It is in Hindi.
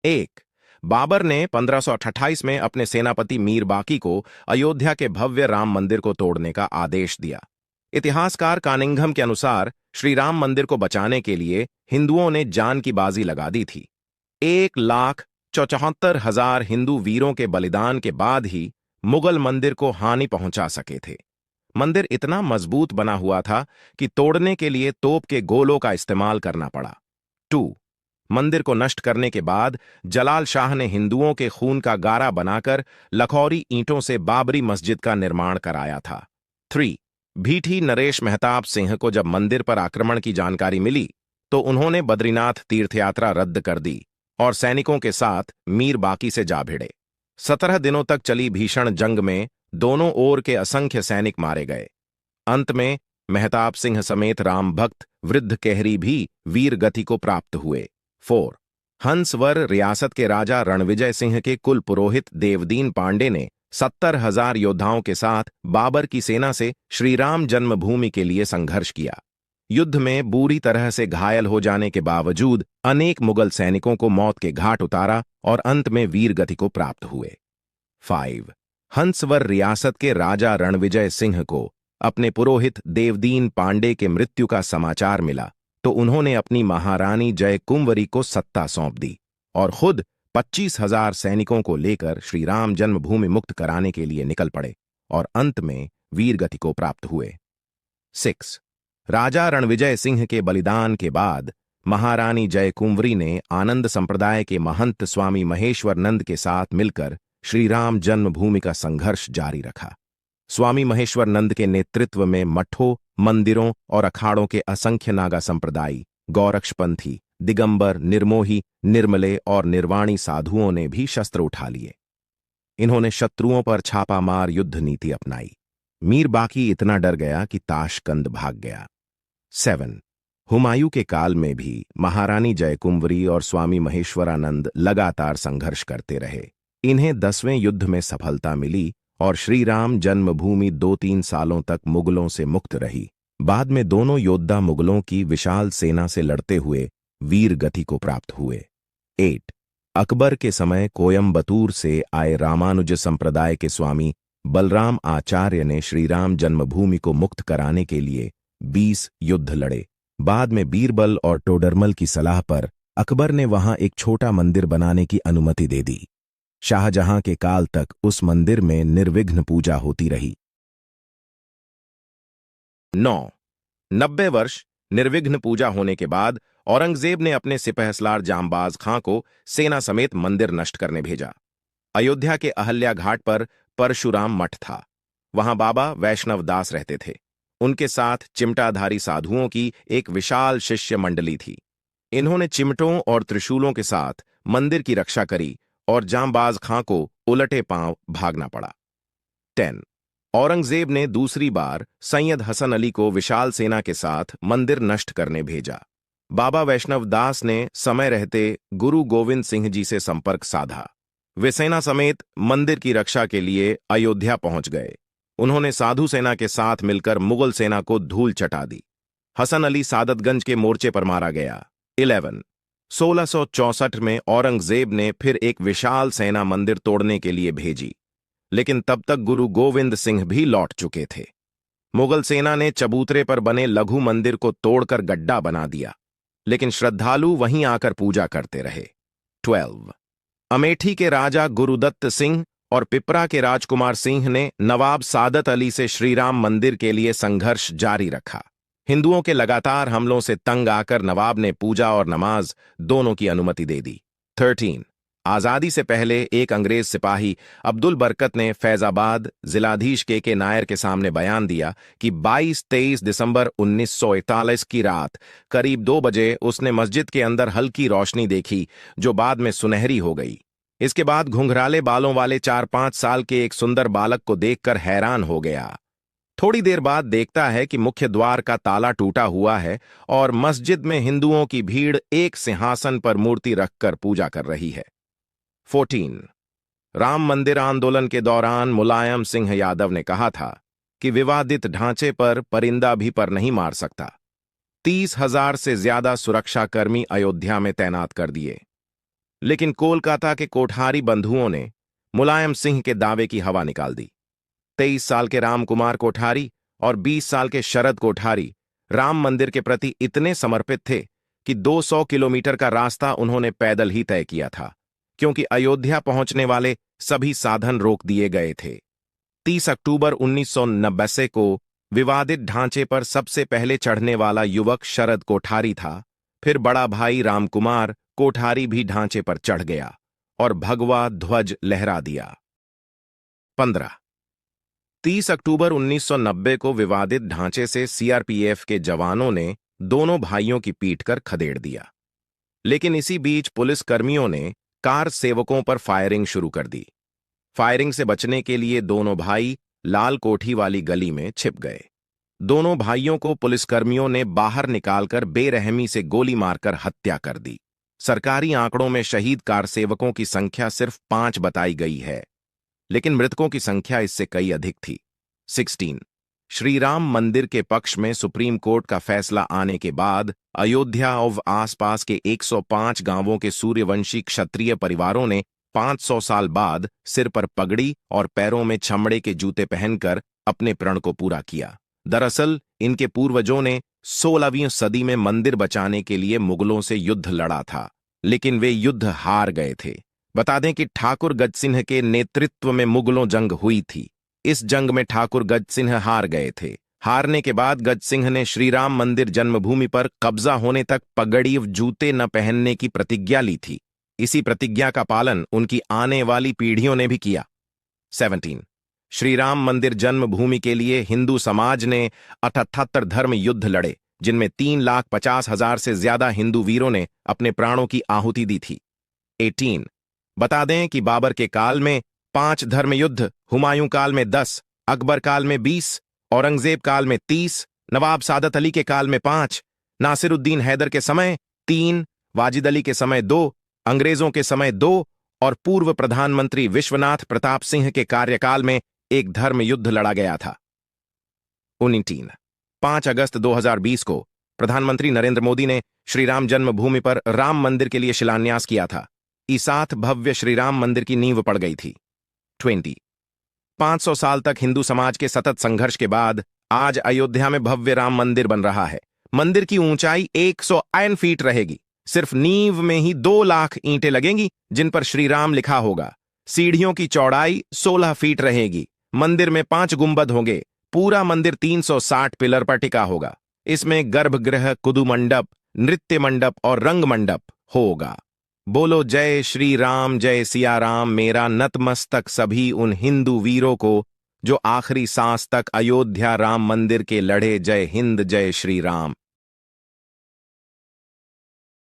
एक, बाबर ने 1528 में अपने सेनापति मीर बाकी को अयोध्या के भव्य राम मंदिर को तोड़ने का आदेश दिया। इतिहासकार कानिंघम के अनुसार श्री राम मंदिर को बचाने के लिए हिंदुओं ने जान की बाजी लगा दी थी। 1,74,000 हिंदू वीरों के बलिदान के बाद ही मुगल मंदिर को हानि पहुंचा सके थे। मंदिर इतना मजबूत बना हुआ था कि तोड़ने के लिए तोप के गोलों का इस्तेमाल करना पड़ा। 2, मंदिर को नष्ट करने के बाद जलाल शाह ने हिंदुओं के खून का गारा बनाकर लखौरी ईंटों से बाबरी मस्जिद का निर्माण कराया था। 3, भीठी नरेश मेहताब सिंह को जब मंदिर पर आक्रमण की जानकारी मिली तो उन्होंने बद्रीनाथ तीर्थयात्रा रद्द कर दी और सैनिकों के साथ मीर बाकी से जा भिड़े। 17 दिनों तक चली भीषण जंग में दोनों ओर के असंख्य सैनिक मारे गए। अंत में मेहताब सिंह समेत राम भक्त वृद्ध केहरी भी वीर गति को प्राप्त हुए। 4, हंसवर रियासत के राजा रणविजय सिंह के कुल पुरोहित देवदीन पांडे ने 70,000 योद्धाओं के साथ बाबर की सेना से श्रीराम जन्मभूमि के लिए संघर्ष किया। युद्ध में बुरी तरह से घायल हो जाने के बावजूद अनेक मुगल सैनिकों को मौत के घाट उतारा और अंत में वीर गति को प्राप्त हुए। 5, हंसवर रियासत के राजा रणविजय सिंह को अपने पुरोहित देवदीन पांडे के मृत्यु का समाचार मिला तो उन्होंने अपनी महारानी जयकुंवरी को सत्ता सौंप दी और खुद 25,000 सैनिकों को लेकर श्रीराम जन्मभूमि मुक्त कराने के लिए निकल पड़े और अंत में वीर गति को प्राप्त हुए। 6, राजा रणविजय सिंह के बलिदान के बाद महारानी जयकुंवरी ने आनंद संप्रदाय के महंत स्वामी महेश्वर नंद के साथ मिलकर श्रीराम जन्मभूमि का संघर्ष जारी रखा। स्वामी महेश्वर नंद के नेतृत्व में मठों, मंदिरों और अखाड़ों के असंख्य नागा संप्रदायी, गौरक्षपंथी, दिगंबर, निर्मोही, निर्मले और निर्वाणी साधुओं ने भी शस्त्र उठा लिए। इन्होंने शत्रुओं पर छापामार युद्ध नीति अपनाई। मीर बाकी इतना डर गया कि ताशकंद भाग गया। 7, हुमायूं के काल में भी महारानी जयकुंवरी और स्वामी महेश्वरानंद लगातार संघर्ष करते रहे। इन्हें 10वें युद्ध में सफलता मिली और श्रीराम जन्मभूमि 2-3 सालों तक मुगलों से मुक्त रही। बाद में दोनों योद्धा मुगलों की विशाल सेना से लड़ते हुए वीर गति को प्राप्त हुए। 8, अकबर के समय कोयम्बतूर से आए रामानुज संप्रदाय के स्वामी बलराम आचार्य ने श्रीराम जन्मभूमि को मुक्त कराने के लिए 20 युद्ध लड़े। बाद में बीरबल और टोडरमल की सलाह पर अकबर ने वहां एक छोटा मंदिर बनाने की अनुमति दे दी। शाहजहां के काल तक उस मंदिर में निर्विघ्न पूजा होती रही। 9, 90 वर्ष निर्विघ्न पूजा होने के बाद औरंगजेब ने अपने सिपहसलार जांबाज खां को सेना समेत मंदिर नष्ट करने भेजा। अयोध्या के अहल्या घाट पर परशुराम मठ था। वहां बाबा वैष्णव दास रहते थे। उनके साथ चिमटाधारी साधुओं की एक विशाल शिष्य मंडली थी। इन्होंने चिमटों और त्रिशूलों के साथ मंदिर की रक्षा करी और जांबाज खां को उलटे पांव भागना पड़ा। 10, औरंगजेब ने दूसरी बार सैयद हसन अली को विशाल सेना के साथ मंदिर नष्ट करने भेजा। बाबा वैष्णव दास ने समय रहते गुरु गोविंद सिंह जी से संपर्क साधा। वे सेना समेत मंदिर की रक्षा के लिए अयोध्या पहुंच गए। उन्होंने साधु सेना के साथ मिलकर मुगल सेना को धूल चटा दी। हसन अली सादतगंज के मोर्चे पर मारा गया। 11, 1664 में औरंगजेब ने फिर एक विशाल सेना मंदिर तोड़ने के लिए भेजी, लेकिन तब तक गुरु गोविंद सिंह भी लौट चुके थे। मुगल सेना ने चबूतरे पर बने लघु मंदिर को तोड़कर गड्ढा बना दिया, लेकिन श्रद्धालु वहीं आकर पूजा करते रहे। 12, अमेठी के राजा गुरुदत्त सिंह और पिपरा के राजकुमार सिंह ने नवाब सादत अली से श्रीराम मंदिर के लिए संघर्ष जारी रखा। हिंदुओं के लगातार हमलों से तंग आकर नवाब ने पूजा और नमाज दोनों की अनुमति दे दी। 13, आजादी से पहले एक अंग्रेज सिपाही अब्दुल बरकत ने फैजाबाद जिलाधीश के नायर के सामने बयान दिया कि 22-23 दिसंबर 1941 की रात करीब 2 बजे उसने मस्जिद के अंदर हल्की रोशनी देखी जो बाद में सुनहरी हो गई। इसके बाद घुंघराले बालों वाले 4-5 साल के एक सुंदर बालक को देखकर हैरान हो गया। थोड़ी देर बाद देखता है कि मुख्य द्वार का ताला टूटा हुआ है और मस्जिद में हिंदुओं की भीड़ एक सिंहासन पर मूर्ति रखकर पूजा कर रही है। 14, राम मंदिर आंदोलन के दौरान मुलायम सिंह यादव ने कहा था कि विवादित ढांचे पर परिंदा भी पर नहीं मार सकता। 30,000 से ज्यादा सुरक्षाकर्मी अयोध्या में तैनात कर दिए। लेकिन कोलकाता के कोठारी बंधुओं ने मुलायम सिंह के दावे की हवा निकाल दी। 23 साल के रामकुमार कोठारी और 20 साल के शरद कोठारी राम मंदिर के प्रति इतने समर्पित थे कि 200 किलोमीटर का रास्ता उन्होंने पैदल ही तय किया था, क्योंकि अयोध्या पहुंचने वाले सभी साधन रोक दिए गए थे। 30 अक्टूबर 1990 को विवादित ढांचे पर सबसे पहले चढ़ने वाला युवक शरद कोठारी था। फिर बड़ा भाई रामकुमार कोठारी भी ढांचे पर चढ़ गया और भगवा ध्वज लहरा दिया। 15 30 अक्टूबर 1990 को विवादित ढांचे से सीआरपीएफ के जवानों ने दोनों भाइयों की पीट कर खदेड़ दिया। लेकिन इसी बीच पुलिस कर्मियों ने कार सेवकों पर फायरिंग शुरू कर दी। फायरिंग से बचने के लिए दोनों भाई लाल कोठी वाली गली में छिप गए। दोनों भाइयों को पुलिसकर्मियों ने बाहर निकालकर बेरहमी से गोली मारकर हत्या कर दी। सरकारी आंकड़ों में शहीद कार सेवकों की संख्या सिर्फ 5 बताई गई है, लेकिन मृतकों की संख्या इससे कई अधिक थी। 16 श्रीराम मंदिर के पक्ष में सुप्रीम कोर्ट का फैसला आने के बाद अयोध्या और आसपास के 105 गांवों के सूर्यवंशी क्षत्रिय परिवारों ने 500 साल बाद सिर पर पगड़ी और पैरों में चमड़े के जूते पहनकर अपने प्रण को पूरा किया। दरअसल इनके पूर्वजों ने 16वीं सदी में मंदिर बचाने के लिए मुगलों से युद्ध लड़ा था, लेकिन वे युद्ध हार गए थे। बता दें कि ठाकुर गजसिंह के नेतृत्व में मुगलों जंग हुई थी। इस जंग में ठाकुर गजसिंह हार गए थे। हारने के बाद गजसिंह ने श्रीराम मंदिर जन्मभूमि पर कब्जा होने तक पगड़ी व जूते न पहनने की प्रतिज्ञा ली थी। इसी प्रतिज्ञा का पालन उनकी आने वाली पीढ़ियों ने भी किया। 17 श्रीराम मंदिर जन्मभूमि के लिए हिंदू समाज ने 78 धर्म युद्ध लड़े, जिनमें 3,50,000 से ज्यादा हिंदू वीरों ने अपने प्राणों की आहुति दी थी। 18 बता दें कि बाबर के काल में 5 धर्म युद्ध, हुमायूं काल में 10, अकबर काल में 20, औरंगजेब काल में 30, नवाब सादत अली के काल में 5, नासिरुद्दीन हैदर के समय 3, वाजिद अली के समय 2, अंग्रेजों के समय 2 और पूर्व प्रधानमंत्री विश्वनाथ प्रताप सिंह के कार्यकाल में एक धर्म युद्ध लड़ा गया था। 19 5 अगस्त 2020 को प्रधानमंत्री नरेंद्र मोदी ने श्रीराम जन्मभूमि पर राम मंदिर के लिए शिलान्यास किया था। इस साथ भव्य श्रीराम मंदिर की नींव पड़ गई थी। 20 500 साल तक हिंदू समाज के सतत संघर्ष के बाद आज अयोध्या में भव्य राम मंदिर बन रहा है। मंदिर की ऊंचाई 101 फीट रहेगी। सिर्फ नींव में ही 2 लाख ईंटें लगेंगी, जिन पर श्रीराम लिखा होगा। सीढ़ियों की चौड़ाई 16 फीट रहेगी। मंदिर में 5 गुंबद होंगे। पूरा मंदिर 360 पिलर पर टिका होगा। इसमें गर्भगृह, कुदु मंडप, नृत्य मंडप और रंग मंडप होगा। बोलो जय श्री राम, जय सिया राम। मेरा नतमस्तक सभी उन हिंदू वीरों को जो आखिरी सांस तक अयोध्या राम मंदिर के लड़े। जय हिंद, जय श्री राम।